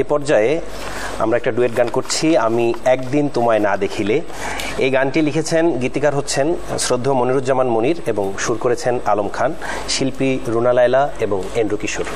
এ পর্যায়ে আমরা একটা ডুয়েট গান করছি, আমি একদিন তোমায় না দেখিলে। এই গানটি লিখেছেন, গীতিকার হচ্ছেন শ্রদ্ধেয় মনিরুজ্জামান মনির এবং সুর করেছেন আলম খান, শিল্পী রুনা লায়লা এবং এন্ড্রু কিশোর।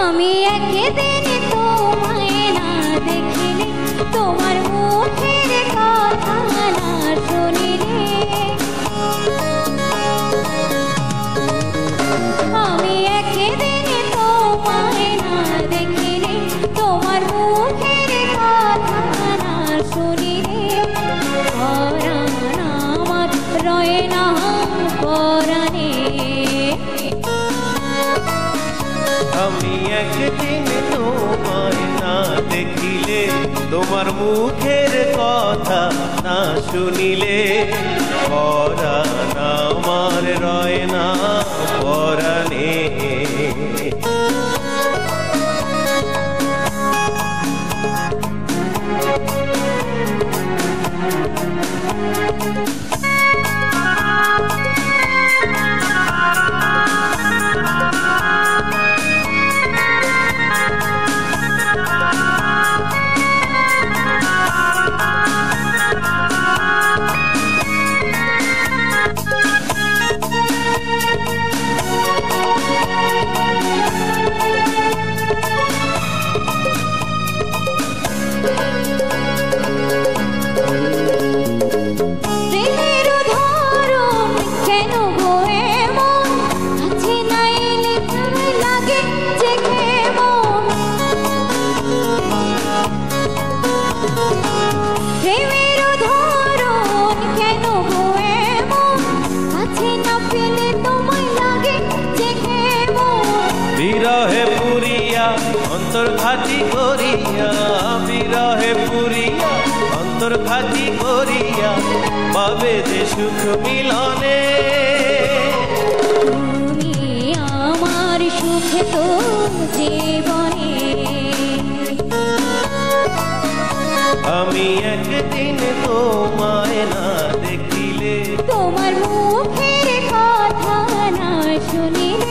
আমি একদিন তোমায় না দেখিলে, তোমার মুখের কথা না শুনিলে, আমি একদিন তোমায় না দেখিলে, তোমার মুখের কথা না শুনিলে, পরাণ আমার রয় না পরাণে। আমি একদিন তোমায় না দেখিলে, তোমার মুখের কথা না শুনিলে, পরাণ আমার রয় না পরাণে। বিরহে পুরিয়া অন্তর ঘাটি করিয়া, বিরহে পুরিয়া অন্তর ঘাটি করিয়া, পাবে যে সুখ মিলনে। তুমি আমার সুখ তো জীবনে। আমি একদিন তোমায় না দেখিলে, তোমার মুখের কথা না শুনিলে,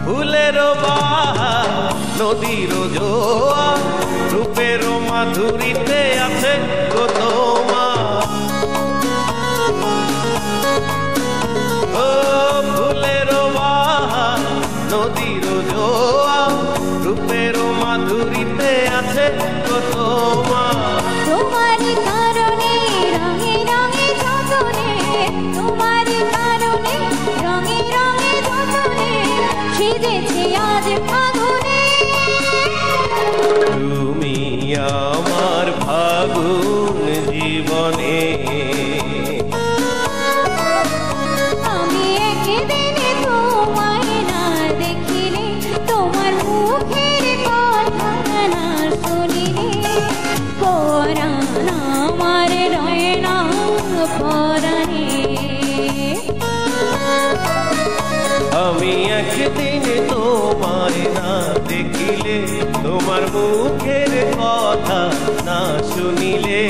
ফুলেরও বাহার নদীর জোয়ার, রূপের মাধুরীতে আছে গো তোমার। ও ফুলেরও বাহার নদীর জোয়ার, রূপের মাধুরীতে আছে গো তোমার। তোমারই কারণে রঙে রঙে যতনে, তোমারই কারণে রঙে রঙে যতনে, সেজেছে আজ ফাগুনে। তুমি আমার ফাগুন জীবনে। আমি একদিন তোমায় না দেখিলে, তোমার মুখের কথা না শুনিলে, পরাণ আমার রয় না পরাণে। আমি একদিন তোমায় না দেখিলে, তোমার মুখের কথা না শুনিলে,